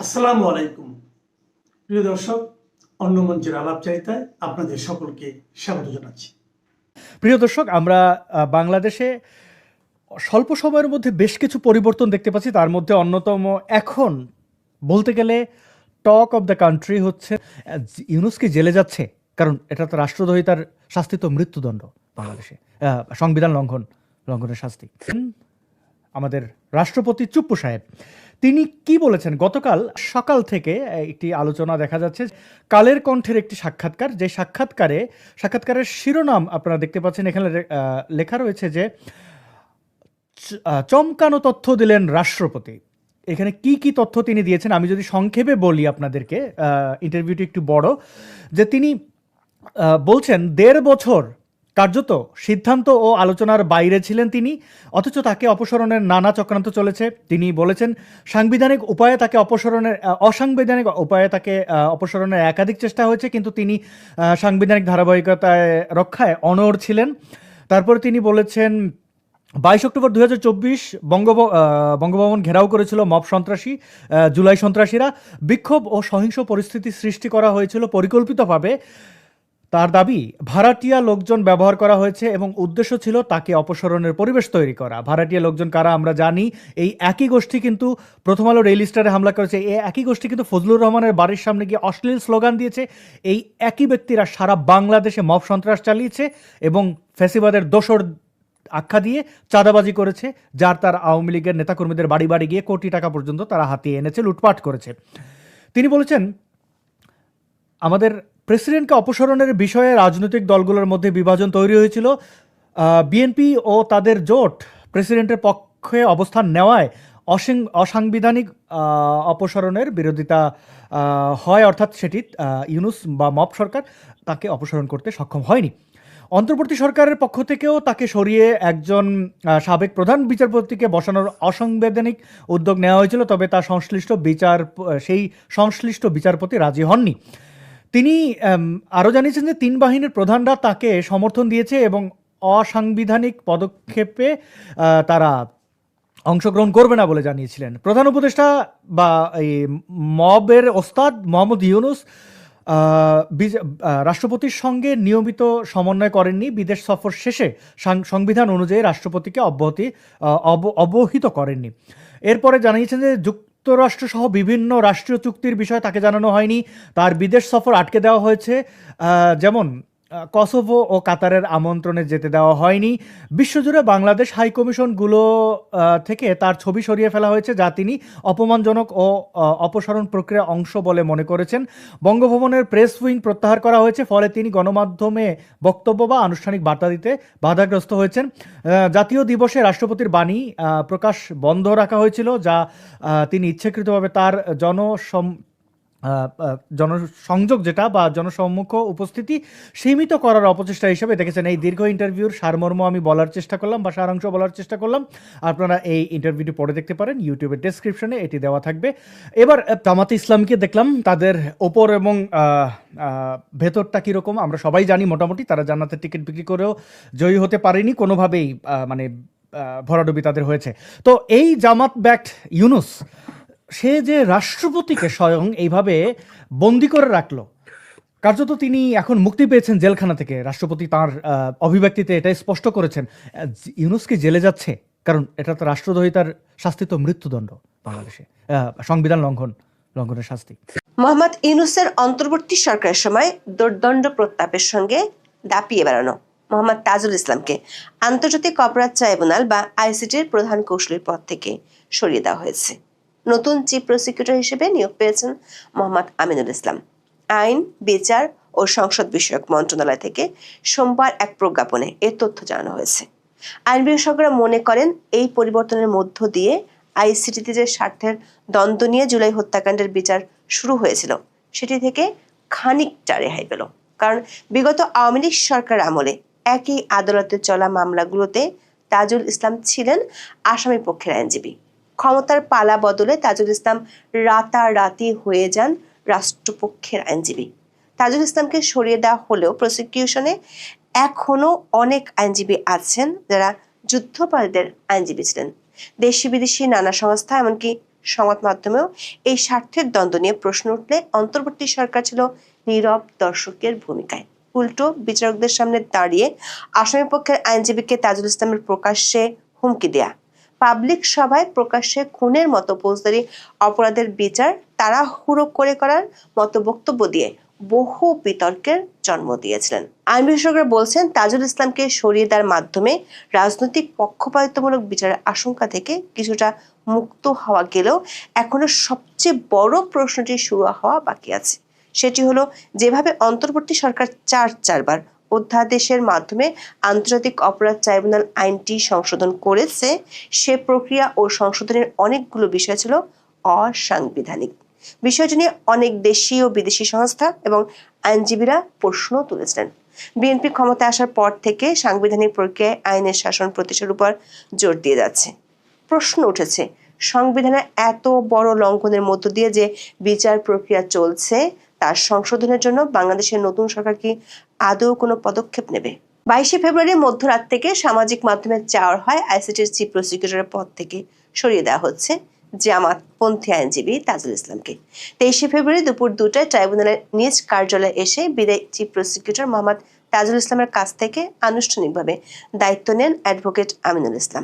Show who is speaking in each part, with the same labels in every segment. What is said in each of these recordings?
Speaker 1: আসসালামু আলাইকুম প্রিয় দর্শক, অন্য মঞ্চের আলাপচারিতায় আপনাদের সকলকে স্বাগত জানাচ্ছি।
Speaker 2: প্রিয় দর্শক, আমরা বাংলাদেশে স্বল্প সময়ের মধ্যে বেশ কিছু পরিবর্তন দেখতে পাচ্ছি। তার মধ্যে অন্যতম এখন বলতে গেলে টক অফ দ্য কান্ট্রি হচ্ছে ইউনূস কি জেলে যাচ্ছে, কারণ এটা তো রাষ্ট্রদ্রোহিতার শাস্তি তো মৃত্যুদণ্ড বাংলাদেশে, সংবিধান লঙ্ঘনের শাস্তি। আমাদের রাষ্ট্রপতি চুপ্পু সাহেব তিনি কি বলেছেন গতকাল সকাল থেকে একটি আলোচনা দেখা যাচ্ছে, কালের কণ্ঠের একটি সাক্ষাৎকার, যে সাক্ষাৎকারের শিরোনাম আপনারা দেখতে পাচ্ছেন এখানে লেখা রয়েছে যে চমকানো তথ্য দিলেন রাষ্ট্রপতি। এখানে কি কি তথ্য তিনি দিয়েছেন আমি যদি সংক্ষেপে বলি আপনাদেরকে, ইন্টারভিউটি একটু বড়, যে তিনি বলছেন ১.৫ বছর কার্যত সিদ্ধান্ত ও আলোচনার বাইরে ছিলেন তিনি, অথচ তাকে অপসারণের নানা চক্রান্ত চলেছে। তিনি বলেছেন অসাংবিধানিক উপায়ে তাকে অপসারণের একাধিক চেষ্টা হয়েছে, কিন্তু তিনি সাংবিধানিক ধারাবাহিকতায় রক্ষায় অনড় ছিলেন। তারপরে তিনি বলেছেন ২২ অক্টোবর ২০২৪ বঙ্গভবন ঘেরাও করেছিল মব সন্ত্রাসী, জুলাই সন্ত্রাসীরা। বিক্ষোভ ও সহিংস পরিস্থিতি সৃষ্টি করা হয়েছিল পরিকল্পিতভাবে। তার দাবি ভাড়াটিয়া লোকজন ব্যবহার করা হয়েছে এবং উদ্দেশ্য ছিল তাকে অপসারণের পরিবেশ তৈরি করা। ভাড়াটিয়া লোকজন কারা আমরা জানি, এই একই গোষ্ঠী কিন্তু প্রথম আলো ডেইলি স্টারে হামলা করেছে, এই একই গোষ্ঠী কিন্তু ফজলুর রহমানের বাড়ির সামনে গিয়ে অশ্লীল স্লোগান দিয়েছে। এই একই ব্যক্তিরা সারা বাংলাদেশে মব সন্ত্রাস চালিয়েছে এবং ফ্যাসিবাদের দোসর আখ্যা দিয়ে চাঁদাবাজি করেছে, যার তার আওয়ামী লীগের নেতাকর্মীদের বাড়ি বাড়ি গিয়ে কোটি টাকা পর্যন্ত তারা হাতিয়ে এনেছে, লুটপাট করেছে। তিনি বলেছেন আমাদের প্রেসিডেন্টকে অপসারণের বিষয়ে রাজনৈতিক দলগুলোর মধ্যে বিভাজন তৈরি হয়েছিল। বিএনপি ও তাদের জোট প্রেসিডেন্টের পক্ষে অবস্থান নেওয়ায় অসাংবিধানিক অপসারণের বিরোধিতা হয়, অর্থাৎ সেটি ইউনূস বা মব সরকার তাকে অপসারণ করতে সক্ষম হয়নি। অন্তর্বর্তী সরকারের পক্ষ থেকেও তাকে সরিয়ে একজন সাবেক প্রধান বিচারপতিকে বসানোর অসাংবিধানিক উদ্যোগ নেওয়া হয়েছিল, তবে তার সংশ্লিষ্ট বিচারপতি রাজি হননি। তিনি আরও জানিয়েছেন যে ৩ বাহিনীর প্রধানরা তাকে সমর্থন দিয়েছে এবং অসাংবিধানিক পদক্ষেপে তারা অংশগ্রহণ করবে না বলে জানিয়েছিলেন। প্রধান উপদেষ্টা বা এই মবের ওস্তাদ মোহাম্মদ ইউনূস রাষ্ট্রপতির সঙ্গে নিয়মিত সমন্বয় করেননি। বিদেশ সফর শেষে সংবিধান অনুযায়ী রাষ্ট্রপতিকে অবহিত করেননি। এরপরে জানিয়েছেন যে যুক্তরাষ্ট্রসহ বিভিন্ন রাষ্ট্রীয় চুক্তির বিষয়ে তাকে জানানো হয়নি। তার বিদেশ সফর আটকে দেওয়া হয়েছে, যেমন কসোভো ও কাতারের আমন্ত্রণে যেতে দেওয়া হয়নি। বিশ্বজুড়ে বাংলাদেশ হাইকমিশনগুলো থেকে তার ছবি সরিয়ে ফেলা হয়েছে, যা তিনি অপমানজনক ও অপসারণ প্রক্রিয়ার অংশ বলে মনে করেছেন। বঙ্গভবনের প্রেস উইং প্রত্যাহার করা হয়েছে, ফলে তিনি গণমাধ্যমে বক্তব্য বা আনুষ্ঠানিক বার্তা দিতে বাধাগ্রস্ত হয়েছেন। জাতীয় দিবসে রাষ্ট্রপতির বাণী প্রকাশ বন্ধ রাখা হয়েছিল, যা তিনি ইচ্ছাকৃতভাবে তার জনসংযোগ যেটা বা জনসম্মুখ উপস্থিতি সীমিত করার অপচেষ্টা হিসেবে দেখেছেন। এই দীর্ঘ ইন্টারভিউর সারমর্ম আমি বলার চেষ্টা করলাম বা সারাংশ বলার চেষ্টা করলাম। আপনারা এই ইন্টারভিউটি পড়ে দেখতে পারেন, ইউটিউবের ডেসক্রিপশনে এটি দেওয়া থাকবে। এবার জামাতে ইসলামকে দেখলাম, তাদের ওপর এবং ভেতরটা কীরকম আমরা সবাই জানি মোটামুটি। তারা জান্নাতের টিকিট বিক্রি করেও জয়ী হতে পারেনি কোনোভাবেই, মানে ভরাডুবি তাদের হয়েছে। তো এই জামাত ব্যাক্ট ইউনূস, সে যে রাষ্ট্রপতিকে স্বয়ং এইভাবে বন্দি করে রাখলো, কার্যত তিনি এখন মুক্তি পেয়েছেন জেলখানা থেকে। রাষ্ট্রপতি তাঁর অভিব্যক্তিতে এটাই স্পষ্ট করেছেন ইউনূস কি জেলে যাচ্ছে, কারণ এটা তো রাষ্ট্রদ্রোহিতার শাস্তি তো মৃত্যুদণ্ড বাংলাদেশে, সংবিধান লঙ্ঘনের শাস্তি।
Speaker 3: মোহাম্মদ ইউনূসের অন্তর্বর্তী সরকারের সময় দুর্দণ্ড প্রতাপের সঙ্গে দাপিয়ে বেড়ানো মোহাম্মদ তাজুল ইসলামকে আন্তর্জাতিক অপরাধ ট্রাইব্যুনাল বা আইসিটির প্রধান কৌঁসুলির পদ থেকে সরিয়ে দেওয়া হয়েছে। নতুন চিফ প্রসিকিউটর হিসেবে নিয়োগ পেয়েছেন মোহাম্মদ আমিনুল ইসলাম। আইন, বিচার ও সংসদ বিষয়ক মন্ত্রণালয় থেকে সোমবার এক প্রজ্ঞাপনে এর তথ্য জানানো হয়েছে। আইন বিশেষজ্ঞরা মনে করেন এই পরিবর্তনের মধ্য দিয়ে আইসিটিতে যে স্বার্থের দ্বন্দ্ব নিয়ে জুলাই হত্যাকাণ্ডের বিচার শুরু হয়েছিল সেটি থেকে খানিকটা রেহাই পেল। কারণ বিগত আওয়ামী লীগ সরকার আমলে একই আদালতে চলা মামলাগুলোতে তাজুল ইসলাম ছিলেন আসামি পক্ষের আইনজীবী। ক্ষমতার পালা বদলে তাজুল ইসলাম রাতারাতি হয়ে যান রাষ্ট্রপক্ষের আইনজীবী। তাজুল ইসলামকে সরিয়ে দেওয়া হলেও প্রসিকিউশনে এখনো অনেক আইনজীবী আছেন যারা যুদ্ধাপরাধীদের আইনজীবী ছিলেন। দেশি বিদেশি নানা সংস্থা এমনকি সংবাদ মাধ্যমেও এই স্বার্থের দ্বন্দ্ব নিয়ে প্রশ্ন উঠলে অন্তর্বর্তী সরকার ছিল নীরব দর্শকের ভূমিকায়। উল্টো বিচারকদের সামনে দাঁড়িয়ে আসামি পক্ষের আইনজীবীকে তাজুল ইসলামের প্রকাশ্যে হুমকি দেয়া, পাবলিক সভায় প্রকাশ্যে খুনের মতো ফৌজদারি অপরাধের বিচার তাড়াহুড়ো করে করার মতো বক্তব্য দিয়ে বহু বিতর্কের জন্ম দিয়েছিলেন। আইন বিশেষজ্ঞরা বলছেন, তাজুল ইসলামকে সরিয়ে দেওয়ার মাধ্যমে রাজনৈতিক পক্ষপাতিত্বমূলক বিচারের আশঙ্কা থেকে কিছুটা মুক্ত হওয়া গেলেও এখনো সবচেয়ে বড় প্রশ্নটি শুরু হওয়া বাকি আছে। সেটি হলো, যেভাবে অন্তর্বর্তী সরকার চারবার অধ্যাদেশের মাধ্যমে আন্তর্জাতিক অপরাধ ট্রাইব্যুনাল আইনটি সংশোধন করেছে, সে প্রক্রিয়া ও সংশোধনের অনেকগুলো বিষয় ছিল অসাংবিধানিক। বিষয়টি নিয়ে অনেক দেশি ও বিদেশি সংস্থা এবং আইনজীবীরা প্রশ্ন তুলেছিলেন। বিএনপি ক্ষমতায় আসার পর থেকে সাংবিধানিক প্রক্রিয়ায় আইনের শাসন প্রতিষ্ঠার উপর জোর দিয়ে যাচ্ছে। প্রশ্ন উঠেছে, সংবিধানের এত বড় লঙ্ঘনের মধ্য দিয়ে যে বিচার প্রক্রিয়া চলছে, তার সংশোধনের জন্য বাংলাদেশের নতুন সরকার কি আদৌ কোনো পদক্ষেপ নেবে? 22 ফেব্রুয়ারি মধ্যরাত থেকে সামাজিক মাধ্যমে চাওয়া হয় আইসিটির চিফ প্রসিকিউটরের পদ থেকে সরিয়ে দেওয়া হচ্ছে জামাতপন্থী আইনজীবী তাজুল ইসলামকে। 23 ফেব্রুয়ারি দুপুর 2টায় ট্রাইব্যুনালের নিজ কার্যালয়ে এসে বিদায়ী চিফ প্রসিকিউটর মোহাম্মদ তাজুল ইসলামের কাছ থেকে আনুষ্ঠানিকভাবে দায়িত্ব নেন অ্যাডভোকেট আমিনুল ইসলাম।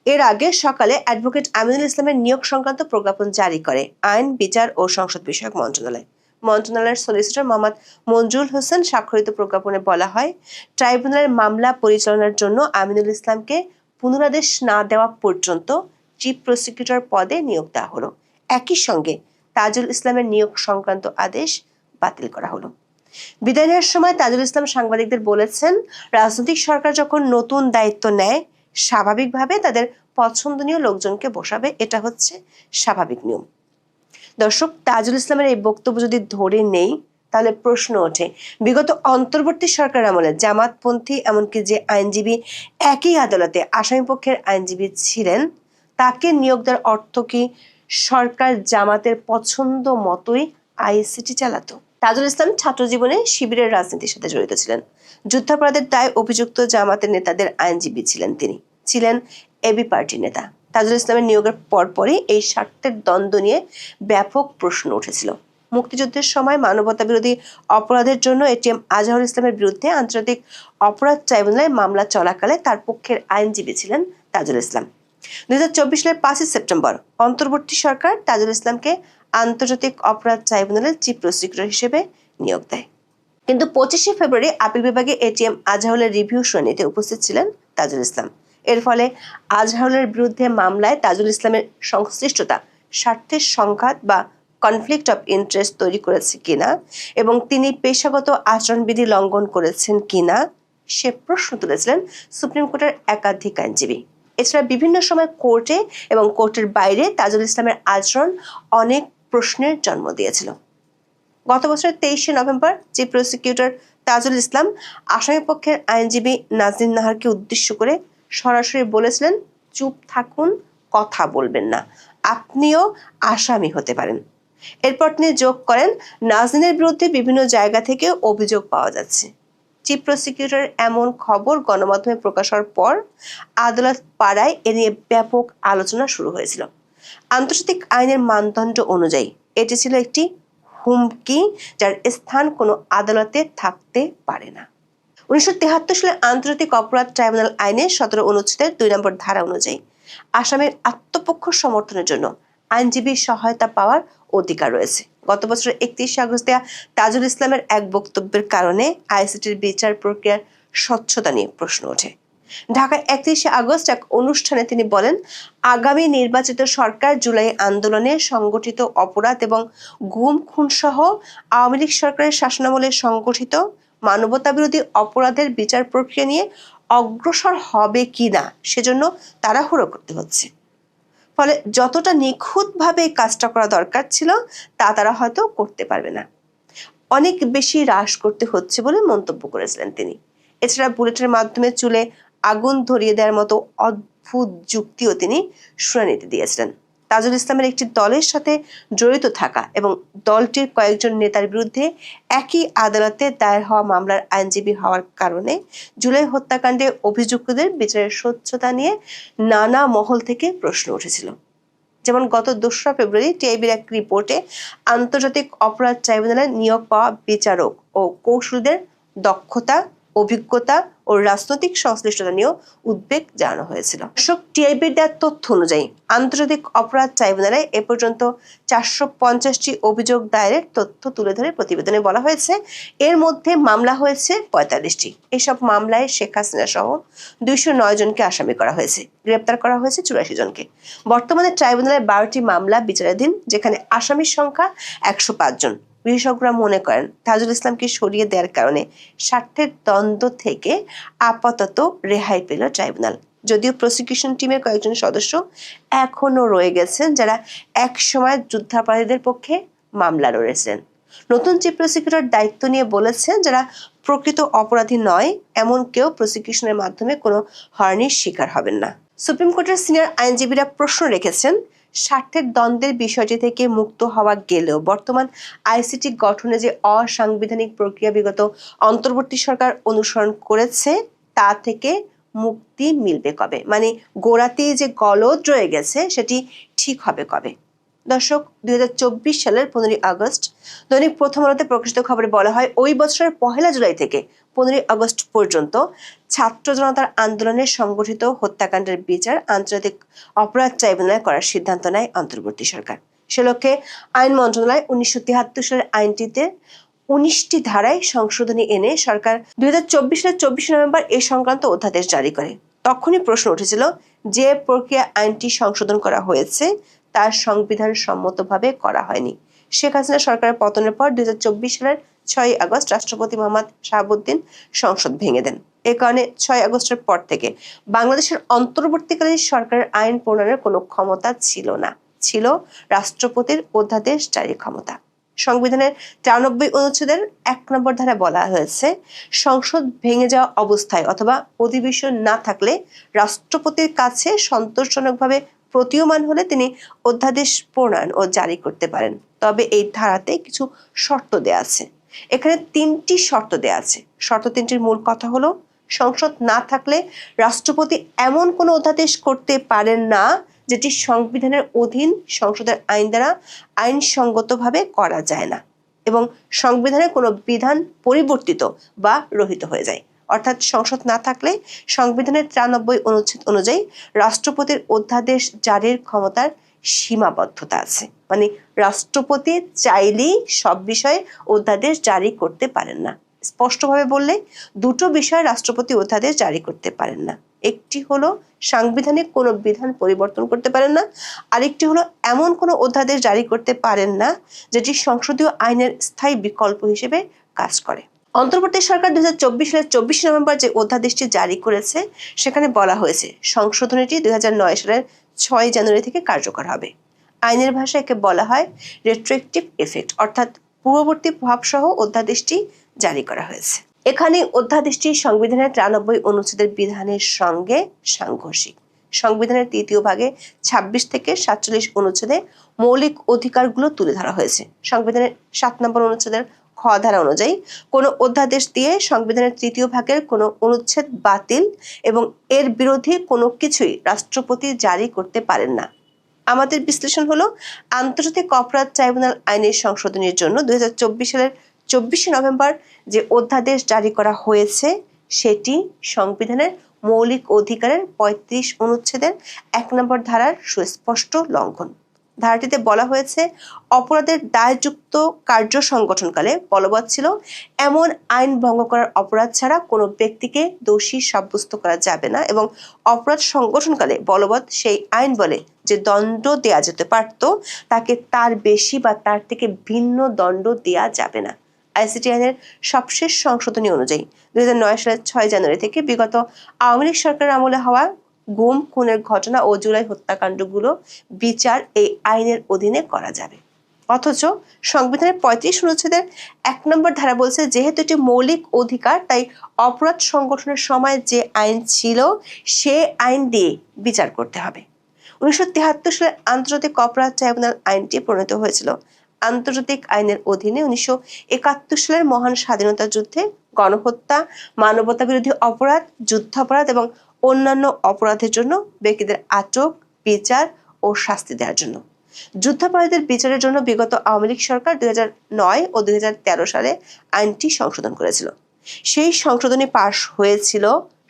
Speaker 3: এর আগে সকালে অ্যাডভোকেট আমিনুল ইসলামের নিয়োগ সংক্রান্ত প্রজ্ঞাপন জারি করে আইন, বিচার ও সংসদ বিষয়ক মন্ত্রণালয়। মন্ত্রণালয়ের সলিসিটর মোহাম্মদ মঞ্জুরুল হোসেন স্বাক্ষরিত প্রজ্ঞাপনে বলা হয়, ট্রাইব্যুনালের মামলা পরিচালনার জন্য আমিনুল ইসলামকে পুনরাদেশ না দেওয়া পর্যন্ত চিফ প্রসিকিউটর পদে নিয়োগ দেওয়া হলো। একই সঙ্গে তাজুল ইসলামের নিয়োগ সংক্রান্ত আদেশ বাতিল করা হলো। বিদায় নেওয়ার সময় তাজুল ইসলাম সাংবাদিকদের বলেছেন, রাজনৈতিক সরকার যখন নতুন দায়িত্ব নেয়, স্বাভাবিকভাবে তাদের পছন্দনীয় লোকজনকে বসাবে, এটা হচ্ছে স্বাভাবিক নিয়ম। দর্শক, তাজুল ইসলামের এই বক্তব্য যদি ধরে নেই, তাহলে প্রশ্ন ওঠে, বিগত অন্তর্বর্তী সরকার আমলে জামাতপন্থী এমনকি যে আইনজীবী একই আদালতে আসামিপক্ষের আইনজীবী ছিলেন, তাকে নিয়োগ দেওয়ার অর্থ কি সরকার জামাতের পছন্দ মতোই আইসিটি চালাতো? তাজুল ইসলাম ছাত্র জীবনে শিবিরের রাজনীতির সাথে জড়িত ছিলেন। যুদ্ধাপরাধের দায়ে অভিযুক্ত জামাতের নেতাদের আইনজীবী ছিলেন তিনি। ছিলেন এবি পার্টির নেতা। তাজুল ইসলামের নিয়োগের পরপরই এই স্বার্থের দ্বন্দ্ব নিয়ে ব্যাপক প্রশ্ন উঠেছিল। মুক্তিযুদ্ধের সময় মানবতা বিরোধী অপরাধের জন্য এটিএম আজহারুল ইসলামের বিরুদ্ধে আন্তর্জাতিক অপরাধ ট্রাইব্যুনালে মামলা চলাকালে তার পক্ষের আইনজীবী ছিলেন তাজুল ইসলাম। 2024 সালের 5 সেপ্টেম্বর অন্তর্বর্তী সরকার তাজুল ইসলামকে আন্তর্জাতিক অপরাধ ট্রাইব্যুনালের চিফ প্রসিকিউটর হিসেবে নিয়োগ দেয়। কিন্তু 25 ফেব্রুয়ারি আপিল বিভাগে এটিএম আজহারুলের রিভিউ শুনানিতে উপস্থিত ছিলেন তাজুল ইসলাম। এর ফলে আজহারুলের বিরুদ্ধে মামলায় তাজুল ইসলামের সংশ্লিষ্টতা স্বার্থের সংঘাত বা কনফ্লিক্ট অফ ইন্টারেস্ট তৈরি করেছে কিনা এবং তিনি পেশাগত আচরণবিধি লঙ্ঘন করেছেন কিনা সে প্রশ্ন তুলেছিলেন সুপ্রিম কোর্টের একাধিক আইনজীবী। এছাড়া বিভিন্ন সময় কোর্টে এবং কোর্টের বাইরে তাজুল ইসলামের আচরণ অনেক প্রশ্নের জন্ম দিয়েছিল। গত বছরের 23 November chief prosecutor Tajul Islam আসামিপক্ষের আইনজীবী নাজনীন নাহারকে উদ্দেশ্য করে সরাসরি বলেছিলেন, চুপ থাকুন, কথা বলবেন না, আপনিও আসামি হতে পারেন। এরপর তিনি যোগ করেন, নাজনীনের বিরুদ্ধে বিভিন্ন জায়গা থেকে অভিযোগ পাওয়া যাচ্ছে। চিফ প্রসিকিউটরের এমন খবর গণমাধ্যমে প্রকাশ হওয়ার পর আদালত পাড়ায় এ নিয়ে ব্যাপক আলোচনা শুরু হয়েছিল। আন্তর্জাতিক আইনের মানদণ্ড অনুযায়ী এটি ছিল একটি হুমকি, যার স্থান কোনো আদালতে থাকতে পারে না। 1973 সালে আন্তর্জাতিক অপরাধ ট্রাইব্যুনাল আইনের 17 অনুচ্ছেদের 2 নম্বর ধারা অনুযায়ী আসামির আত্মপক্ষ সমর্থনের জন্য আইনজীবী সহায়তা পাওয়ার অধিকার রয়েছে। গত বছরের 31 আগস্ট দেয়া তাজুল ইসলামের এক বক্তব্যের কারণে আইসিটির বিচার প্রক্রিয়ার স্বচ্ছতা নিয়ে প্রশ্ন ওঠে। ঢাকায় 31 আগস্ট এক অনুষ্ঠানে তিনি বলেন, আগামী নির্বাচিত সরকার জুলাই আন্দোলনে সংগঠিত অপরাধ এবং গুম খুন সহ আওয়ামী লীগ সরকারের শাসনামলে সংগঠিত মানবতা বিরোধী অপরাধের বিচার প্রক্রিয়া নিয়ে অগ্রসর হবে কিনা সেজন্য তাড়াহুড়ো করতে হচ্ছে। ফলে যতটা নিখুঁতভাবে কাজটা করা দরকার ছিল তা তারা হয়তো করতে পারবে না, অনেক বেশি হ্রাস করতে হচ্ছে বলে মন্তব্য করেছিলেন তিনি। এছাড়া বুলেটের মাধ্যমে চুলে আগুন ধরিয়ে দেওয়ার মতো অদ্ভুত যুক্তিও তিনি শুনানিতে দিয়েছিলেন। তাজুল ইসলামের একটি দলের সাথে জড়িত থাকা এবং দলটির কয়েকজন নেতার বিরুদ্ধে একই আদালতে দায়ের হওয়া মামলার আইনজীবী হওয়ার কারণে জুলাই হত্যাকাণ্ডে অভিযুক্তদের বিচারের স্বচ্ছতা নিয়ে নানা মহল থেকে প্রশ্ন উঠেছিল। যেমন গত 2রা ফেব্রুয়ারি টিআইবির এক রিপোর্টে আন্তর্জাতিক অপরাধ ট্রাইব্যুনালে নিয়োগ পাওয়া বিচারক ও কৌশলীদের দক্ষতা, অভিজ্ঞতা ও রাজনৈতিক সংশ্লিষ্টতা নিয়েও উদ্বেগ জানানো হয়েছিল। দর্শক, টিআইবির দেওয়া তথ্য অনুযায়ী আন্তর্জাতিক অপরাধ ট্রাইব্যুনালে এ পর্যন্ত 450টি অভিযোগ দায়েরের তথ্য তুলে ধরে প্রতিবেদনে বলা হয়েছে, এর মধ্যে মামলা হয়েছে 45টি। এসব মামলায় শেখ হাসিনা সহ 209 জনকে আসামি করা হয়েছে, গ্রেপ্তার করা হয়েছে 84 জনকে। বর্তমানে ট্রাইব্যুনালে 12টি মামলা বিচারাধীন, যেখানে আসামির সংখ্যা 105 জন। বিশেষজ্ঞরা মনে করেন তাজুল ইসলামকে সরিয়ে দেওয়ার কারণে স্বার্থের দ্বন্দ্ব থেকে আপাতত রেহাই পেল ট্রাইব্যুনাল। যদিও প্রসিকিউশন টিমের কয়েকজন সদস্য এখনো রয়ে গেছেন যারা একসময় যুদ্ধাপরাধীদের পক্ষে মামলা লড়েছেন। নতুন চিফ প্রসিকিউটর দায়িত্ব নিয়ে বলেছেন, যারা প্রকৃত অপরাধী নয় এমন কেউ প্রসিকিউশনের মাধ্যমে কোনো হয়রানির শিকার হবেন না। সুপ্রিম কোর্টের সিনিয়র আইনজীবীরা প্রশ্ন রেখেছেন, স্বার্থের দ্বন্দ্বের বিষয়টি থেকে মুক্ত হওয়া গেলেও বর্তমান আইসিটি গঠনে যে অসাংবিধানিক প্রক্রিয়া বিগত অন্তর্বর্তী সরকার অনুসরণ করেছে তা থেকে মুক্তি মিলবে কবে? মানে গোড়াতেই যে গলদ রয়ে গেছে সেটি ঠিক হবে কবে? দর্শক, 2024 সালের 15 আগস্ট দৈনিক প্রথম আলোতে প্রকাশিত খবরে বলা হয়, ওই বছরের 1 জুলাই থেকে 15 আগস্ট পর্যন্ত ছাত্র জনতার আন্দোলনে সংগঠিত হত্যাকাণ্ডের বিচার আন্তর্জাতিক অপরাধ ট্রাইব্যুনালে করার সিদ্ধান্ত নেয় অন্তর্বর্তী সরকার। সে লক্ষ্যে আইন মন্ত্রণালয় 1973 সালের আইনটিতে 19টি ধারায় সংশোধনী এনে সরকার 2024 সালের 24 নভেম্বর এ সংক্রান্ত অধ্যাদেশ জারি করে। তখনই প্রশ্ন উঠেছিল, যে প্রক্রিয়া আইনটি সংশোধন করা হয়েছে তার সংবিধান সম্মতভাবে করা হয়নি। শেখ হাসিনা সরকারের পতনের পর 2024 সালের 6 আগস্ট রাষ্ট্রপতি মোহাম্মদ শাহাবুদ্দিন সংসদ ভেঙে দেন। এ কারণে 6 আগস্টের পর থেকে বাংলাদেশের অন্তর্বর্তীকালীন সরকারের আইন প্রণয়নের কোনো ক্ষমতা ছিল না, ছিল রাষ্ট্রপতির অধ্যাদেশ জারির ক্ষমতা। সংবিধানের 93 অনুচ্ছেদের 1 নম্বর ধারায় বলা হয়েছে, সংসদ ভেঙে যাওয়া অবস্থায় অথবা অধিবেশন না থাকলে রাষ্ট্রপতির কাছে সন্তোষজনকভাবে প্রতীয়মান হলে তিনি অধ্যাদেশ প্রণয়ন ও জারি করতে পারেন। তবে এই ধারাতে কিছু শর্ত দেয়া আছে। এখানে 3টি শর্ত দেয়া আছে। শর্ত 3টির মূল কথা হলো, সংসদ না থাকলে রাষ্ট্রপতি এমন কোনো অধ্যাদেশ করতে পারেন না যেটি সংবিধানের অধীন সংসদের আইন দ্বারা আইনসঙ্গতভাবে করা যায় না, এবং সংবিধানের কোনো বিধান পরিবর্তিত বা রহিত হয়ে যায়। অর্থাৎ সংসদ না থাকলে সংবিধানের 93 অনুচ্ছেদ অনুযায়ী রাষ্ট্রপতির অধ্যাদেশ জারির ক্ষমতার সীমাবদ্ধতা আছে। মানে রাষ্ট্রপতি চাইলেই সব বিষয়ে অধ্যাদেশ জারি করতে পারেন না। স্পষ্টভাবে বললে 2টো বিষয়ে রাষ্ট্রপতি অধ্যাদেশ জারি করতে পারেন না। একটি হলো সাংবিধানিক কোনো বিধান পরিবর্তন করতে পারেন না, আরেকটি হলো এমন কোনো অধ্যাদেশ জারি করতে পারেন না যেটি সংসদীয় আইনের স্থায়ী বিকল্প হিসেবে কাজ করে। অন্তর্বর্তী সরকার 2024 সালের 24 নভেম্বর যে অধ্যাদেশটি জারি করেছে সেখানে বলা হয়েছে, সংশোধনীটি 2009 সালের 6 জানুয়ারি থেকে কার্যকর হবে। আইনের ভাষায় একে বলা হয় রেট্রোঅ্যাক্টিভ এফেক্ট, অর্থাৎ পূর্ববর্তী প্রভাবসহ অধ্যাদেশটি জারি করা হয়েছে। এখানে অধ্যাদেশটি সংবিধানের 93 অনুচ্ছেদের বিধানের সঙ্গে সাংঘর্ষিক। সংবিধানের 3য় ভাগে 26 থেকে 47 অনুচ্ছেদে মৌলিক অধিকারগুলো তুলে ধরা হয়েছে। সংবিধানের 7 নম্বর অনুচ্ছেদের খ ধারা অনুযায়ী কোনো অধ্যাদেশ দিয়ে সংবিধানের 3য় ভাগের কোনো অনুচ্ছেদ বাতিল এবং এর বিরোধী কোনো কিছুই রাষ্ট্রপতি জারি করতে পারেন না। আমাদের বিশ্লেষণ হলো, আন্তর্জাতিক অপরাধ ট্রাইব্যুনাল আইনের সংশোধনের জন্য 2024 সালের 24 নভেম্বর যে অধ্যাদেশ জারি করা হয়েছে সেটি সংবিধানের মৌলিক অধিকারের 35 অনুচ্ছেদের 1 নম্বর ধারার সুস্পষ্ট লঙ্ঘন। ধারাটিতে বলা হয়েছে, অপরাধের দায়যুক্ত কার্য সংগঠনকালে বলবৎ ছিল এমন আইন ভঙ্গ করার অপরাধ ছাড়া কোনো ব্যক্তিকে দোষী সাব্যস্ত করা যাবে না, এবং অপরাধ সংগঠনকালে বলবৎ সেই আইন বলে যে দণ্ড দেয়া যেতে পারত তাকে তার বেশি বা তার থেকে ভিন্ন দণ্ড দেয়া যাবে না। আইসিটি আইনের সবশেষ সংশোধনী অনুযায়ী 2009 সালের 6 জানুয়ারি থেকে বিগত আওয়ামী লীগ সরকারের আমলে হওয়া গুম খুনের ঘটনা ও জুলাই হত্যাকাণ্ডগুলো বিচার এই আইনের অধীনে করা যাবে। অথচ সংবিধানের 35 অনুচ্ছেদের 1 নম্বর ধারা বলছে, যেহেতু এটি মৌলিক অধিকার তাই অপরাধ সংগঠনের সময় যে আইন ছিল সে আইন দিয়ে বিচার করতে হবে। 1973 সালে আন্তর্জাতিক অপরাধ ট্রাইব্যুনাল আইনটি প্রণীত হয়েছিল। আন্তর্জাতিক আইনের অধীনে 1971 সালের মহান স্বাধীনতা যুদ্ধে গণহত্যা, মানবতা বিরোধী অপরাধ, যুদ্ধাপরাধ এবং অন্যান্য অপরাধের জন্য ব্যক্তিদের আটক, বিচার ও ও শাস্তি দেওয়ার জন্য। যুদ্ধাপরাধীদের বিচারের জন্য বিগত আওয়ামী লীগ সরকার 2009 ও 2013 সালে আইনটি সংশোধন করেছিল। সেই সংশোধনী পাশ হয়েছিল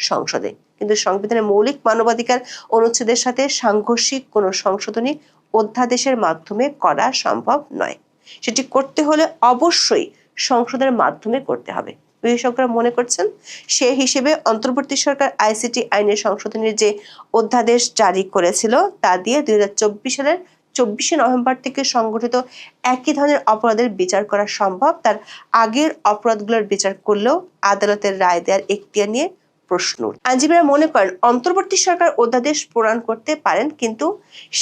Speaker 3: সংসদে, কিন্তু সংবিধানের মৌলিক মানবাধিকার অনুচ্ছেদের সাথে সাংঘর্ষিক কোনো সংশোধনী অধ্যাদেশের মাধ্যমে করা সম্ভব নয়। সেটি করতে হলে অবশ্যই সংসদের মাধ্যমে করতে হবে। বিশেষজ্ঞরা মনে করছেন, সে হিসেবে অন্তর্বর্তী সরকার আইসিটি আইনের সংশোধনের যে অধ্যাদেশ জারি করেছিল তা দিয়ে 2024 সালের 24শে নভেম্বর থেকে সংগঠিত একই ধরনের অপরাধের বিচার করা সম্ভব। তার আগের অপরাধগুলোর বিচার করলেও আদালতের রায় দেওয়ার এখতিয়ার নিয়ে প্রশ্ন। আইনজীবীরা মনে করেন, অন্তর্বর্তী সরকার অধ্যাদেশ প্রণয়ন করতে পারেন, কিন্তু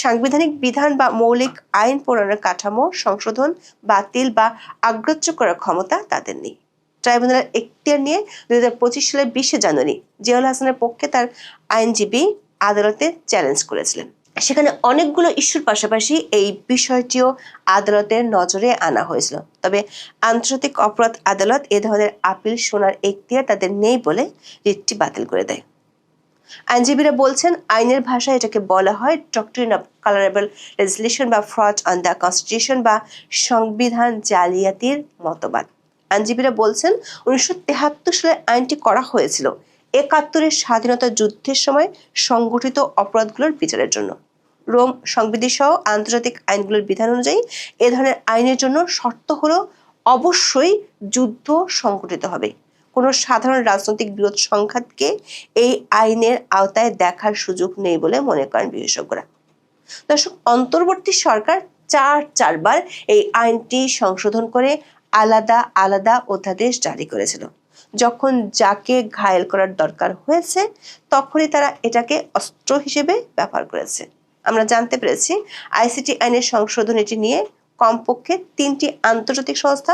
Speaker 3: সাংবিধানিক বিধান বা মৌলিক আইন প্রণয়নের কাঠামো সংশোধন, বাতিল বা অগ্রাহ্য করার ক্ষমতা তাদের নেই। ট্রাইব্যুনালের এখতিয়ার নিয়ে 2025 সালের 20শে জানুয়ারি জিয়াউল হাসানের পক্ষে তার আইনজীবী আদালতে চ্যালেঞ্জ করেছিলেন। সেখানে অনেকগুলো ইস্যুর পাশাপাশি এই বিষয়টিও আদালতের নজরে আনা হয়েছিল। তবে আন্তর্জাতিক অপরাধ আদালত এ ধরনের আপিল শোনার এখতিয়ার তাদের নেই বলে রিটটি বাতিল করে দেয়। আইনজীবীরা বলছেন, আইনের ভাষায় এটাকে বলা হয় ডক্ট্রিন অফ কালারেবল লেজিসলেশন বা ফ্রড অন দ্য কনস্টিটিউশন বা সংবিধান জালিয়াতির মতবাদ। আইনজীবীরা বলছেন, 1973 সালে আইনটি করা হয়েছিল 71-এর স্বাধীনতা যুদ্ধের সময় সংগঠিত অপরাধগুলোর বিচারের জন্য। রোম সংবিধি সহ আন্তর্জাতিক আইনগুলোর বিধান অনুযায়ী এ ধরনের আইনের জন্য শর্ত হলো অবশ্যই যুদ্ধ সংঘটিত হবে। কোনো সাধারণ রাজনৈতিক বিরোধ সংঘাতকে এই আইনের আওতায় দেখার সুযোগ নেই বলে মনে করেন বিশেষজ্ঞরা। দর্শক, অন্তর্বর্তী সরকার চারবার এই আইনটি সংশোধন করে আলাদা আলাদা অধ্যাদেশ জারি করেছিল। যখন যাকে ঘায়েল করার দরকার হয়েছে তখনই তারা এটাকে অস্ত্র হিসেবে ব্যবহার করেছে। আমরা জানতে পেরেছি, আইসিটি আইনের সংশোধনীটি নিয়ে কমপক্ষে 3টি আন্তর্জাতিক সংস্থা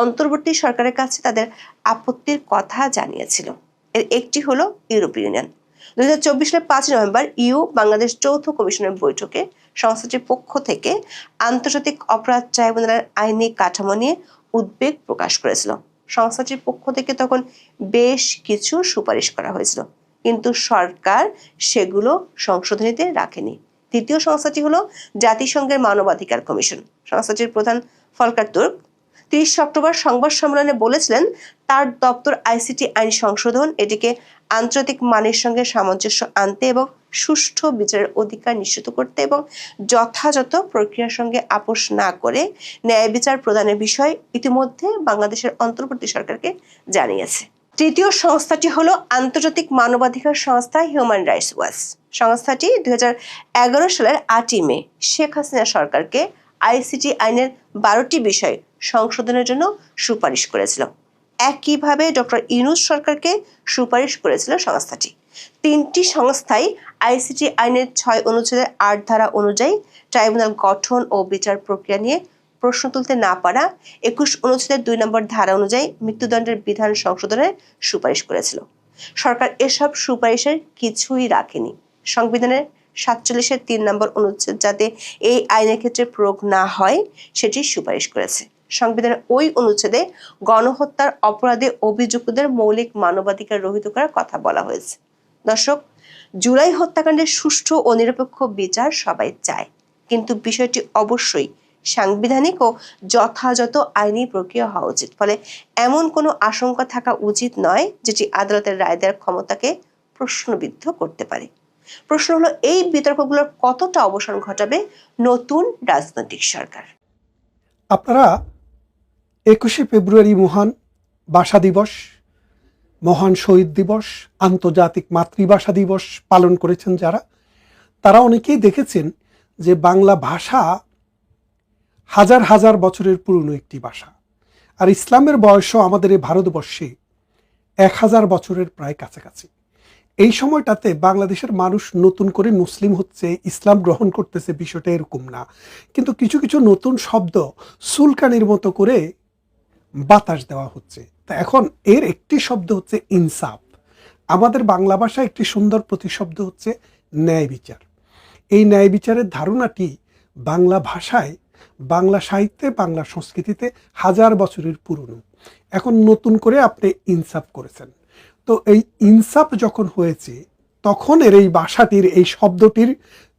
Speaker 3: অন্তর্বর্তী সরকারের কাছে তাদের আপত্তির কথা জানিয়েছিল। এর একটি হলো ইউরোপীয় ইউনিয়ন। 2024 সালের 5 নভেম্বর ইউ বাংলাদেশ যৌথ কমিশনের বৈঠকে সংস্থাটির পক্ষ থেকে আন্তর্জাতিক অপরাধ ট্রাইব্যুনালের আইনি কাঠামো নিয়ে উদ্বেগ প্রকাশ করেছিল। সংস্থাটির পক্ষ থেকে তখন বেশ কিছু সুপারিশ করা হয়েছিল, কিন্তু সরকার সেগুলো সংশোধনীতে রাখেনি। তৃতীয় সংস্থাটি হলো জাতিসংঘের মানবাধিকার কমিশন। সংস্থাটির প্রধান ফলকার তুর্ক 30 অক্টোবর সংবাদ সম্মেলনে বলেছিলেন, তার দপ্তর আইসিটি আইন সংশোধন এটিকে আন্তর্জাতিক মানের সঙ্গে সামঞ্জস্য আনতে এবং সুষ্ঠু বিচারের অধিকার নিশ্চিত করতে এবং যথাযথ প্রক্রিয়ার সঙ্গে আপোষ না করে ন্যায় বিচার প্রদানের বিষয় ইতিমধ্যে বাংলাদেশের অন্তর্বর্তী সরকারকে জানিয়েছে। তৃতীয় সংস্থাটি হলো আন্তর্জাতিক মানবাধিকার সংস্থা হিউম্যান রাইটস ওয়াচ। সংস্থাটি 2011 সালের 8 মে শেখ হাসিনা সরকারকে আইসিটি আইনের 12টি বিষয় সংশোধনের জন্য সুপারিশ করেছিল। একইভাবে ডক্টর ইউনূস সরকারকে সুপারিশ করেছিল সংস্থাটি। 3টি সংস্থাই আইসিটি আইনের 6 অনুচ্ছেদের 8 ধারা অনুযায়ী ট্রাইব্যুনাল গঠন ও বিচার প্রক্রিয়া নিয়ে প্রশ্ন তুলতে না পারা, 21 অনুচ্ছেদের 2 নম্বর ধারা অনুযায়ী মৃত্যুদণ্ডের বিধান সংশোধনের সুপারিশ করেছিল। সরকার এসব সুপারিশের কিছুই রাখেনি। সংবিধানের 47-এর 3 নম্বর অনুচ্ছেদ যাতে এই আইনের ক্ষেত্রে প্রয়োগ না হয় সেটি সুপারিশ করেছে। সংবিধানের ওই অনুচ্ছেদে গণহত্যার অপরাধে অভিযুক্তদের মৌলিক মানবাধিকার রহিত করার কথা বলা হয়েছে। দর্শক, জুলাই হত্যাকাণ্ডের সুষ্ঠু ও নিরপেক্ষ বিচার সবাই চায়, কিন্তু বিষয়টি অবশ্যই সাংবিধানিক ও যথাযথ আইনি প্রক্রিয়া হওয়া উচিত। ফলে এমন কোনো আশঙ্কা থাকা উচিত নয় যেটি আদালতের রায় দেওয়ার ক্ষমতাকে প্রশ্নবিদ্ধ করতে পারে। প্রশ্ন হলো, এই বিতর্কগুলোর কতটা অবসান ঘটাবে নতুন রাজনৈতিক সরকার?
Speaker 4: আপনারা 21শে ফেব্রুয়ারি মহান ভাষা দিবস, মহান শহীদ দিবস, আন্তর্জাতিক মাতৃভাষা দিবস পালন করেছেন যারা, তারা অনেকেই দেখেছেন যে বাংলা ভাষা হাজার হাজার বছরের পুরনো একটি ভাষা। আর ইসলামের বয়সও আমাদের এই ভারতবর্ষে 1000 বছরের প্রায় কাছাকাছি। এই সময়টাতে বাংলাদেশের মানুষ নতুন করে মুসলিম হচ্ছে, ইসলাম গ্রহণ করতেছে, বিষয়টা এরকম না। কিন্তু কিছু কিছু নতুন শব্দ সুলকানির মতো করে বাতাস দেওয়া হচ্ছে। তা এখন এর একটি শব্দ হচ্ছে ইনসাফ। আমাদের বাংলা ভাষায় একটি সুন্দর প্রতিশব্দ হচ্ছে ন্যায় বিচার। এই ন্যায় বিচারের ধারণাটি বাংলা ভাষায়, বাংলা সাহিত্যে, বাংলা সংস্কৃতিতে হাজার বছরের পুরনো। এখন নতুন করে আপনি ইনসাফ করেছেন। তো এই ইনসাফ যখন হয়েছে তখন এর এই ভাষাটির, এই শব্দটির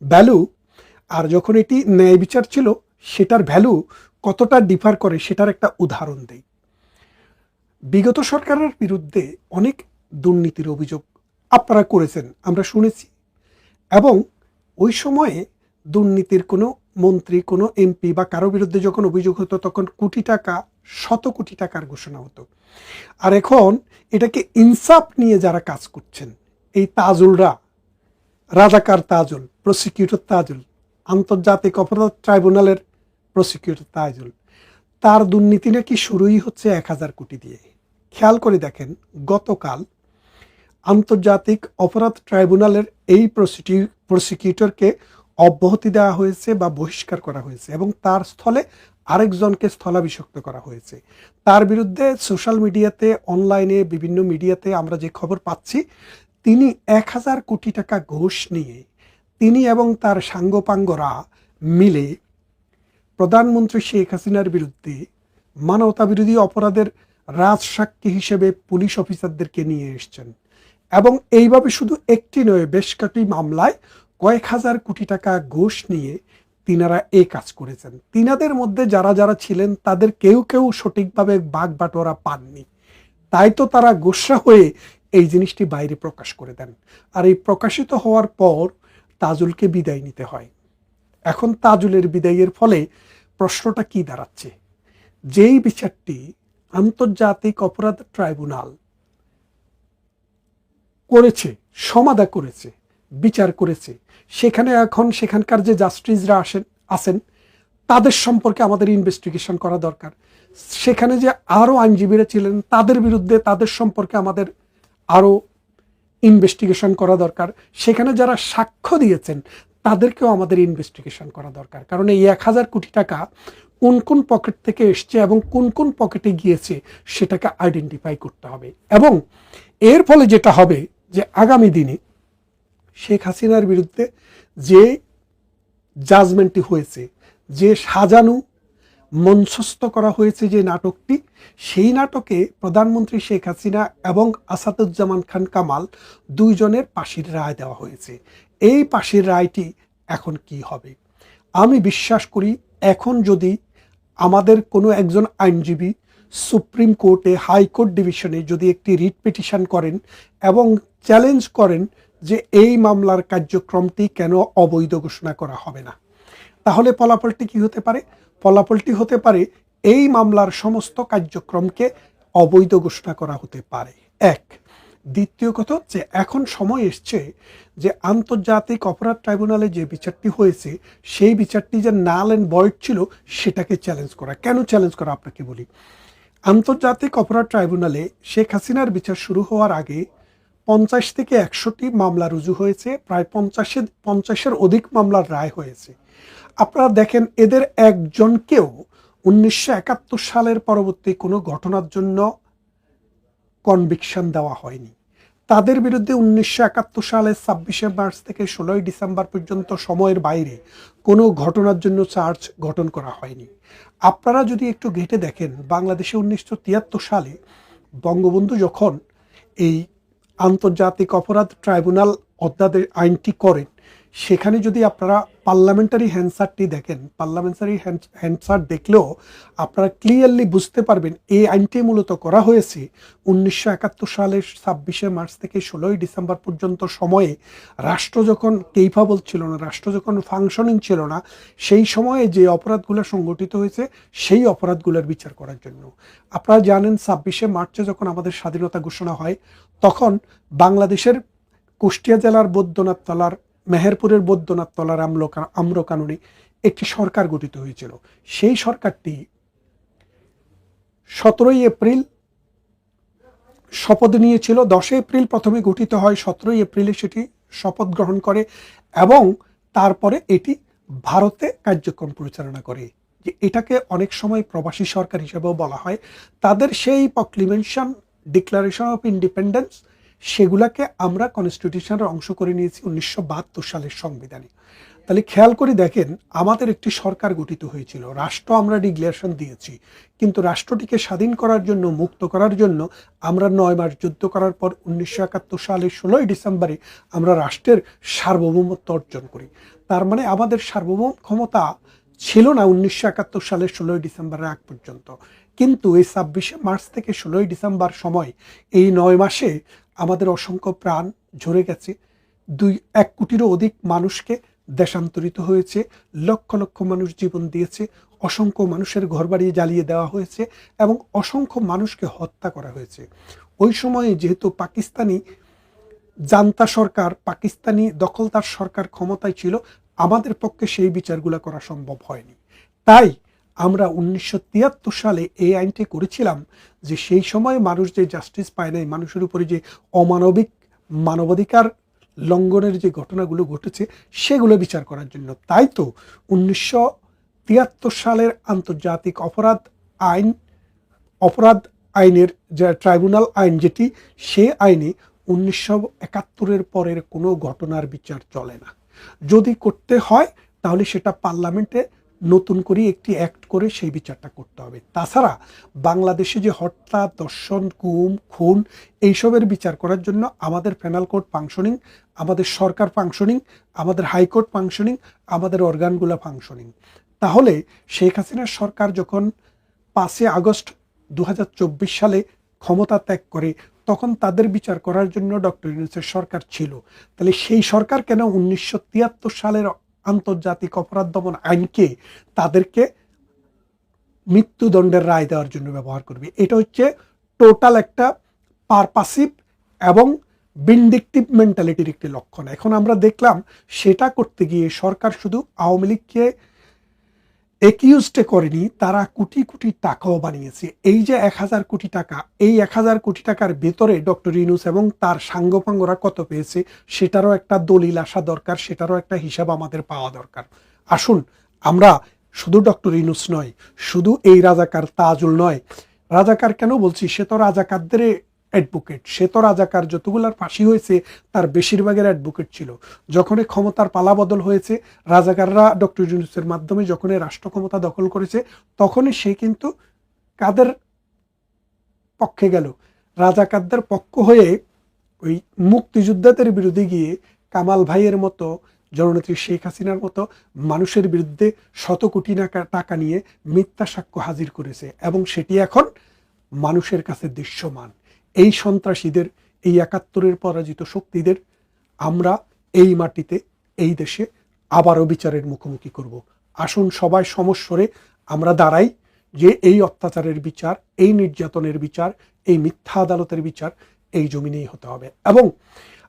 Speaker 4: ভ্যালু আর যখন এটি ন্যায় বিচার ছিল সেটার ভ্যালু কতটা ডিফার করে সেটার একটা উদাহরণ দেই। বিগত সরকারের বিরুদ্ধে অনেক দুর্নীতির অভিযোগ আপনারা করেছেন, আমরা শুনেছি, এবং ওই সময়ে দুর্নীতির কোনো মন্ত্রী, কোনো এমপি বা কারো বিরুদ্ধে যখন অভিযোগ হতো তখন কোটি টাকা, শত কোটি টাকার ঘোষণা হতো। আর এখন এটাকে ইনসাফ নিয়ে যারা কাজ করছেন, এই তাজুলরা, রাজাকার তাজুল, প্রসিকিউটর তাজুল, আন্তর্জাতিক অপরাধ ট্রাইব্যুনালের প্রসিকিউটর তাজুল, তার দুর্নীতি নাকি শুরুই হচ্ছে 1000 কোটি দিয়ে। খেয়াল করে দেখেন, গতকাল আন্তর্জাতিক অপরাধ ট্রাইব্যুনালের এই প্রসিকিউটরকে অব্যাহতি দেওয়া হয়েছে বা বহিষ্কার করা হয়েছে, এবং তার স্থলে আরেকজনকে স্থলাভিষিক্ত করা হয়েছে। তার বিরুদ্ধে সোশ্যাল মিডিয়াতে, অনলাইনে, বিভিন্ন মিডিয়াতে আমরা যে খবর পাচ্ছি, তিনি 1000 কোটি টাকা ঘুষ নিয়ে তিনি এবং তার সাঙ্গপাঙ্গরা মিলে প্রধানমন্ত্রী শেখ হাসিনার বিরুদ্ধে মানবতা বিরোধী অপরাধের রাজসাক্ষী হিসেবে পুলিশ অফিসারদেরকে নিয়ে এসছেন, এবং এইভাবে শুধু একটি নয়, বেশ কয়েকটি মামলায় কয়েক হাজার কোটি টাকা ঘুষ নিয়ে তিনারা এই কাজ করেছেন। তিনাদের মধ্যে যারা যারা ছিলেন তাদের কেউ কেউ সঠিকভাবে ভাগ বাটোয়ারা পাননি, তাই তো তারা গোসা হয়ে এই জিনিসটি বাইরে প্রকাশ করে দেন। আর এই প্রকাশিত হওয়ার পর তাজুলকে বিদায় নিতে হয়। এখন তাজুলের বিদায়ের ফলে প্রশ্নটা কি দাঁড়াচ্ছে? যেই বিচারটি আন্তর্জাতিক অপরাধ ট্রাইব্যুনাল করেছে, সমাধা করেছে, বিচার করেছে, সেখানে এখন সেখানকার যে জাস্টিসরা আছেন তাদের সম্পর্কে আমাদের ইনভেস্টিগেশন করা দরকার। সেখানে যে আরও আইনজীবীরা ছিলেন তাদের বিরুদ্ধে, তাদের সম্পর্কে আমাদের আরও ইনভেস্টিগেশন করা দরকার। সেখানে যারা সাক্ষ্য দিয়েছেন তাদেরকেও আমাদের ইনভেস্টিগেশন করা দরকার, কারণ এই 1000 কোটি টাকা কোন কোন পকেট থেকে এসছে এবং কোন কোন পকেটে গিয়েছে সেটাকে আইডেন্টিফাই করতে হবে। এবং এর ফলে যেটা হবে যে আগামী দিনে শেখ হাসিনার বিরুদ্ধে যে জাজমেন্টটি হয়েছে, যে সাজানো মঞ্চস্থ করা হয়েছে যে নাটকটি, সেই নাটকে প্রধানমন্ত্রী শেখ হাসিনা এবং আসাদুজ্জামান খান কামাল দুইজনের ফাঁসির রায় দেওয়া হয়েছে। এই ফাঁসির রায়টি এখন কি হবে? আমি বিশ্বাস করি এখন যদি আমাদের কোনো একজন আইনজীবী সুপ্রিম কোর্টে, হাইকোর্ট ডিভিশনে যদি একটি রিট পিটিশন করেন এবং চ্যালেঞ্জ করেন যে এই মামলার কার্যক্রমটি কেন অবৈধ ঘোষণা করা হবে না, তাহলে ফলাফলটি কি হতে পারে? ফলাফলটি হতে পারে এই মামলার সমস্ত কার্যক্রমকে অবৈধ ঘোষণা করা হতে পারে। এক। দ্বিতীয় কথা হচ্ছে, এখন সময় এসছে যে আন্তর্জাতিক অপরাধ ট্রাইব্যুনালে যে বিচারটি হয়েছে সেই বিচারটি যে নাল অ্যান্ড ভয়েড ছিল সেটাকে চ্যালেঞ্জ করা। কেন চ্যালেঞ্জ করা আপনাকে বলি। আন্তর্জাতিক অপরাধ ট্রাইব্যুনালে শেখ হাসিনার বিচার শুরু হওয়ার আগে 50 থেকে 100টি মামলা রুজু হয়েছে, প্রায় 50-এর অধিক মামলার রায় হয়েছে। আপনারা দেখেন, এদের একজনকেও 1971 সালের পরবর্তী কোনো ঘটনার জন্য কনভিকশন দেওয়া হয়নি। তাদের বিরুদ্ধে 1971 সালের 26শে মার্চ থেকে 16ই ডিসেম্বর পর্যন্ত সময়ের বাইরে কোনো ঘটনার জন্য চার্জ গঠন করা হয়নি। আপনারা যদি একটু ঘেঁটে দেখেন, বাংলাদেশে 1973 সালে বঙ্গবন্ধু যখন এই আন্তর্জাতিক অপরাধ ট্রাইব্যুনাল অধ্যাদেশ আইনটি করেন, সেখানে যদি আপনারা পার্লামেন্টারি হ্যান্সারটি দেখেন, পার্লামেন্টারি হ্যান্সার দেখলেও আপনারা ক্লিয়ারলি বুঝতে পারবেন এই আইনটি মূলত করা হয়েছে 1971 সালের 26শে মার্চ থেকে 16ই ডিসেম্বর পর্যন্ত সময়ে রাষ্ট্র যখন কেইফাবল ছিল না, রাষ্ট্র যখন ফাংশনিং ছিল না, সেই সময়ে যে অপরাধগুলো সংগঠিত হয়েছে সেই অপরাধগুলোর বিচার করার জন্য। আপনারা জানেন 26শে মার্চে যখন আমাদের স্বাধীনতা ঘোষণা হয়, তখন বাংলাদেশের কুষ্টিয়া জেলার বৈদ্যনাথ তলার, মেহেরপুরের বৈদ্যনাথ তলার আম্রকাননে একটি সরকার গঠিত হয়েছিল। সেই সরকারটি 17ই এপ্রিল শপথ নিয়েছিল। 10 এপ্রিল প্রথমে গঠিত হয়, 17ই এপ্রিলে সেটি শপথ গ্রহণ করে এবং তারপরে এটি ভারতে কার্যক্রম পরিচালনা করে। যে এটাকে অনেক সময় প্রবাসী সরকার হিসেবেও বলা হয়। তাদের সেই প্রক্লেমেশন, ডিক্লারেশন অফ ইন্ডিপেন্ডেন্স, সেগুলাকে আমরা কনস্টিটিউশনের অংশ করে নিয়েছি 1972 সালের সংবিধানে। তাহলে খেয়াল করে দেখেন, আমাদের একটি সরকার গঠিত হয়েছিল, রাষ্ট্র আমরা ডিক্লারেশন দিয়েছি, কিন্তু রাষ্ট্রটিকে স্বাধীন করার জন্য, মুক্ত করার জন্য আমরা 9 মাস যুদ্ধ করার পর 1971 সালের 16ই ডিসেম্বরে আমরা রাষ্ট্রের সার্বভৌমত্ব অর্জন করি। তার মানে আমাদের সার্বভৌম ক্ষমতা ছিল না 1971 সালের 16ই ডিসেম্বরের আগ পর্যন্ত। কিন্তু এই 26শে মার্চ থেকে 16ই ডিসেম্বর সময়, এই 9 মাসে আমাদের অসংখ্য প্রাণ ঝরে গেছে, 1 কোটিরও অধিক মানুষকে দেশান্তরিত হয়েছে, লক্ষ লক্ষ মানুষ জীবন দিয়েছে, অসংখ্য মানুষের ঘরবাড়ি জ্বালিয়ে দেওয়া হয়েছে এবং অসংখ্য মানুষকে হত্যা করা হয়েছে। ওই সময়ে যেহেতু পাকিস্তানি জান্তা সরকার, পাকিস্তানি দখলদার সরকার ক্ষমতায় ছিল, আমাদের পক্ষে সেই বিচারগুলো করা সম্ভব হয়নি। তাই আমরা 1973 সালে এই আইনটি করেছিলাম যে সেই সময় মানুষ যে জাস্টিস পায় নাই, মানুষের উপরে যে অমানবিক মানবাধিকার লঙ্ঘনের যে ঘটনাগুলো ঘটেছে সেগুলো বিচার করার জন্য। তাই তো 1973 সালের আন্তর্জাতিক অপরাধ আইনের যে ট্রাইব্যুনাল আইন, যেটি সে আইনে 1971 পরের কোনো ঘটনার বিচার চলে না। যদি করতে হয় তাহলে সেটা পার্লামেন্টে নতুন করে একটি অ্যাক্ট করে সেই বিচারটা করতে হবে। তাছাড়া বাংলাদেশে যে হত্যা, ধর্ষণ, গুম, খুন এইসবের বিচার করার জন্য আমাদের পেনাল কোড ফাংশনিং, আমাদের সরকার ফাংশনিং, আমাদের হাইকোর্ট ফাংশনিং, আমাদের অর্গানগুলো ফাংশনিং। তাহলে শেখ হাসিনার সরকার যখন 5 আগস্ট 2024 সালে ক্ষমতা ত্যাগ করে, তখন তাদের বিচার করার জন্য ডক্টর ইউনূসের সরকার ছিল। তাহলে সেই সরকার কেন 1973 সালের আন্তর্জাতিক অপরাধ দমন আইনকে তাদেরকে মৃত্যুদণ্ডের রায় দেওয়ার জন্য ব্যবহার করবে? এটা হচ্ছে টোটাল একটা পারপাসিভ এবং ভিন্ডিকটিভ মেন্টালিটির একটি লক্ষণ। এখন আমরা দেখলাম সেটা করতে গিয়ে সরকার শুধু আওয়ামী লীগকে একিউজড করেনি, তারা কোটি কোটি টাকাও বানিয়েছে। এই যে 1000 কোটি টাকা, এই 1000 কোটি টাকার ভেতরে ডক্টর ইউনূস এবং তার সাঙ্গপাঙ্গরা কত পেয়েছে সেটারও একটা দলিল আসা দরকার, সেটারও একটা হিসাব আমাদের পাওয়া দরকার। আসুন, আমরা শুধু ডক্টর ইউনূস নয়, শুধু এই রাজাকার তাজুল নয়, রাজাকার কেন বলছি, সে তো রাজাকারদের অ্যাডভোকেট, সে তো রাজাকার যতগুলার ফাঁসি হয়েছে তার বেশিরভাগের অ্যাডভোকেট ছিল। যখন ক্ষমতার পালাবদল হয়েছে, রাজাকাররা ডক্টর ইউনূসের মাধ্যমে যখন রাষ্ট্র ক্ষমতা দখল করেছে, তখনই সে কিন্তু কাদের পক্ষে গেল? রাজাকারদের পক্ষ হয়ে ওই মুক্তিযোদ্ধাদের বিরুদ্ধে গিয়ে কামাল ভাইয়ের মতো, জননেত্রী শেখ হাসিনার মতো মানুষের বিরুদ্ধে শত কোটি টাকা নিয়ে মিথ্যা সাক্ষ্য হাজির করেছে এবং সেটি এখন মানুষের কাছে দৃশ্যমান। এই সন্ত্রাসীদের, এই 71-এর পরাজিত শক্তিদের আমরা এই মাটিতে, এই দেশে আবারও বিচারের মুখোমুখি করব। আসুন সবাই সমস্বরে আমরা দাঁড়াই যে এই অত্যাচারের বিচার, এই নির্যাতনের বিচার, এই মিথ্যা আদালতের বিচার এই জমিনেই হতে হবে। এবং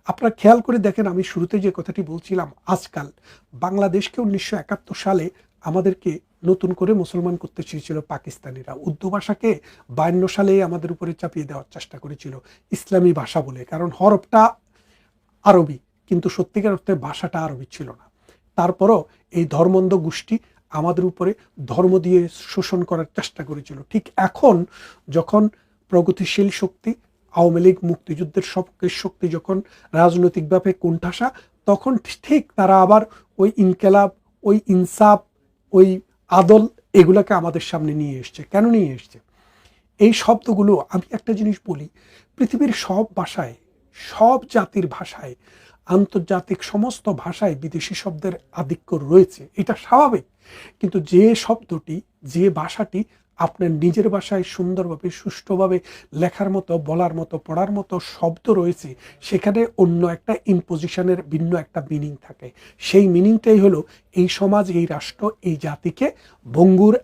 Speaker 4: আপনারা খেয়াল করে দেখেন, আমি শুরুতে যে কথাটি বলছিলাম, আজকাল বাংলাদেশকে 1971 সালে আমাদেরকে নতুন করে মুসলমান করতে চেয়েছিল পাকিস্তানিরা। উর্দু ভাষাকে 52 সালে আমাদের উপরে চাপিয়ে দেওয়ার চেষ্টা করেছিল ইসলামী ভাষা বলে, কারণ হরফটা আরবি কিন্তু সত্যিকার অর্থে ভাষাটা আরবি ছিল না। তারপরও এই ধর্মন্ধ গোষ্ঠী আমাদের উপরে ধর্ম দিয়ে শোষণ করার চেষ্টা করেছিল। ঠিক এখন যখন প্রগতিশীল শক্তি, আওয়ামী লীগ, মুক্তিযুদ্ধের সপক্ষের শক্তি যখন রাজনৈতিকভাবে কোণঠাসা, তখন ঠিক তারা আবার ওই ইনকেলাব, ওই ইনসাফ, ওই আদল এগুলাকে আমাদের সামনে নিয়ে এসছে। কেন নিয়ে এসছে? এই শব্দগুলো, আমি একটা জিনিস বলি, পৃথিবীর সব ভাষায়, সব জাতির ভাষায়, আন্তর্জাতিক সমস্ত ভাষায় বিদেশি শব্দের আধিক্য রয়েছে, এটা স্বাভাবিক। কিন্তু যে শব্দটি, যে ভাষাটি আপনার নিজের ভাষায় সুন্দরভাবে, সুষ্ঠুভাবে লেখার মতো, বলার মতো, পড়ার মতো শব্দ রয়েছে, সেখানে অন্য একটা ইম্পোজিশনের ভিন্ন একটা মিনিং থাকে। সেই মিনিংটাই হলো এই সমাজ, এই রাষ্ট্র, এই জাতিকে ভঙ্গুর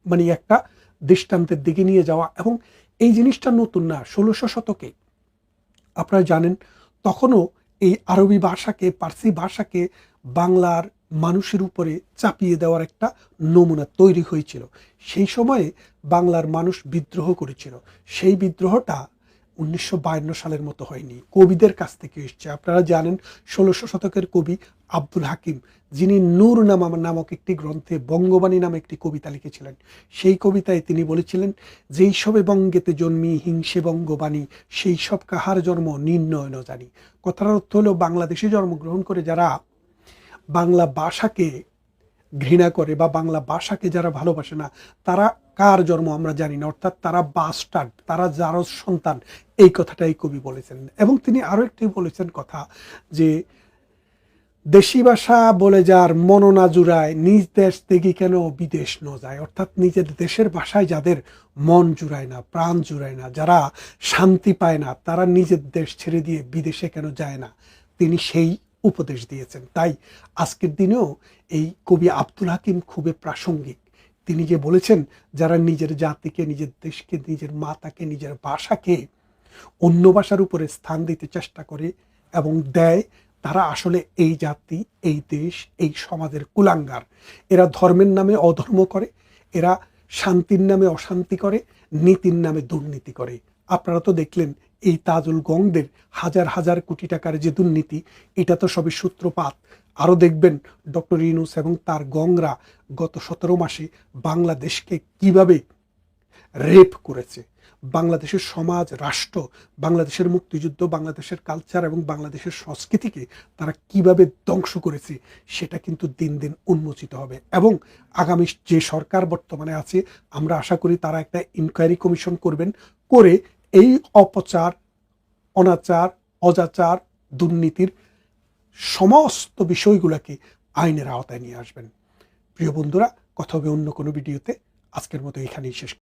Speaker 4: মানে একটা দৃষ্টান্তের দিকে নিয়ে যাওয়া। এবং এই জিনিসটা নতুন না। 1600 শতকে আপনারা জানেন, তখনও এই আরবি ভাষাকে, পার্সি ভাষাকে বাংলার মানুষের উপরে চাপিয়ে দেওয়ার একটা নমুনা তৈরি হয়েছিল। সেই সময়ে বাংলার মানুষ বিদ্রোহ করেছিল। সেই বিদ্রোহটা 1952 সালের মতো হয়নি, কবিদের কাছ থেকে এসছে। আপনারা জানেন 1600 শতকের কবি আব্দুল হাকিম, যিনি নূর নামক একটি গ্রন্থে বঙ্গবাণী নামে একটি কবিতা লিখেছিলেন। সেই কবিতায় তিনি বলেছিলেন, যেই সবে বঙ্গেতে জন্মি হিংসে বঙ্গবাণী, সেই সব কাহার জন্ম নির্ণয় ন জানি। কথার অর্থ হলো, বাংলাদেশে জন্মগ্রহণ করে যারা বাংলা ভাষাকে ঘৃণা করে বা বাংলা ভাষাকে যারা ভালোবাসে না, তারা কার জন্ম আমরা জানি না, অর্থাৎ তারা বাস্টার্ড, তারা জারজ সন্তান, এই কথাটাই কবি বলেছেন। এবং তিনি আরো একটি বলেছেন কথা যে দেশি ভাষা বলে যার মন না জুড়ায়, নিজ দেশ থেকে কেন বিদেশ ন যায়। অর্থাৎ নিজের দেশের ভাষায় যাদের মন জুড়ায় না, প্রাণ জুড়ায় না, যারা শান্তি পায় না, তারা নিজের দেশ ছেড়ে দিয়ে বিদেশে কেন যায় না, তিনি সেই উপদেশ দিয়েছেন। তাই আজকের দিনেও এই কবি আব্দুল হাকিম খুবই প্রাসঙ্গিক। তিনি যে বলেছেন যারা নিজের জাতিকে, নিজের দেশকে, নিজের মাতাকে, নিজের ভাষাকে অন্য ভাষার উপরে স্থান দিতে চেষ্টা করে এবং দেয়, তারা আসলে এই জাতি, এই দেশ, এই সমাজের কুলাঙ্গার। এরা ধর্মের নামে অধর্ম করে, এরা শান্তির নামে অশান্তি করে, নীতির নামে দুর্নীতি করে। আপনারা তো দেখলেন এই তাজুল গংদের হাজার হাজার কোটি টাকার যে দুর্নীতি, এটা তো সবই সূত্রপাত। আরও দেখবেন ডক্টর ইউনূস এবং তার গংরা গত 17 মাসে বাংলাদেশকে কিভাবে রেপ করেছে, বাংলাদেশের সমাজ, রাষ্ট্র, বাংলাদেশের মুক্তিযুদ্ধ, বাংলাদেশের কালচার এবং বাংলাদেশের সংস্কৃতিকে তারা কিভাবে ধ্বংস করেছে, সেটা কিন্তু দিন দিন উন্মোচিত হবে। এবং আগামী যে সরকার বর্তমানে আছে, আমরা আশা করি তারা একটা ইনকোয়ারি কমিশন করবেন, করে এই অপচার, অনাচার, অজাচার, দুর্নীতির সমস্ত বিষয়গুলোকে আইনের আওতায় নিয়ে আসবেন। প্রিয় বন্ধুরা, কথা হবে অন্য কোনো ভিডিওতে। আজকের মতো এখানেই শেষ।